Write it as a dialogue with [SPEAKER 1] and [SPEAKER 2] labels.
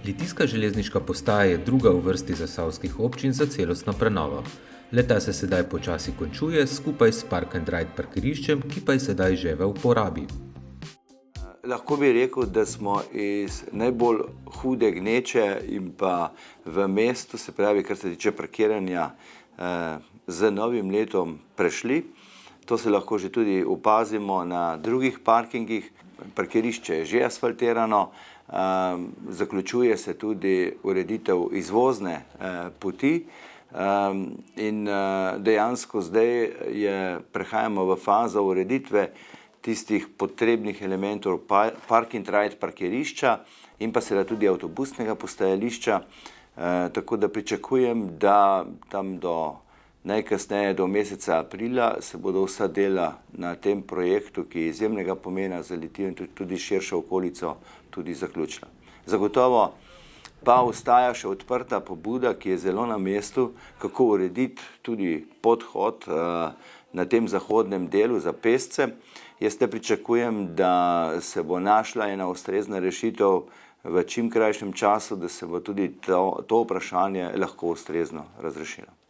[SPEAKER 1] Litijska železniška postaja je druga v vrsti zasavskih občin za celostno prenovo. Le-ta se sedaj počasi končuje skupaj s Park and Ride parkiriščem, ki pa je sedaj že v uporabi.
[SPEAKER 2] Lahko bi rekel, da smo iz najbolj hude gneče in pa v mestu, se pravi, kar se tiče parkiranja, z novim letom prešli. To se lahko že tudi opazimo na drugih parkingih. Parkirišče je že asfaltirano, zaključuje se tudi ureditev izvozne poti in dejansko zdaj prehajamo v fazo ureditve tistih potrebnih elementov Park and Ride parkirišča in pa seveda tudi avtobusnega postajališča, tako da pričakujem, da tam najkasneje do meseca aprila se bodo vsa dela na tem projektu, ki je izjemnega pomena za Litijo in tudi širšo okolico, tudi zaključila. Zagotovo pa ostaja še odprta pobuda, ki je zelo na mestu, kako urediti tudi podhod na tem zahodnem delu za pešce. Jaz ne pričakujem, da se bo našla ena ustrezna rešitev v čim krajšem času, da se bo tudi to vprašanje lahko ustrezno razrešilo.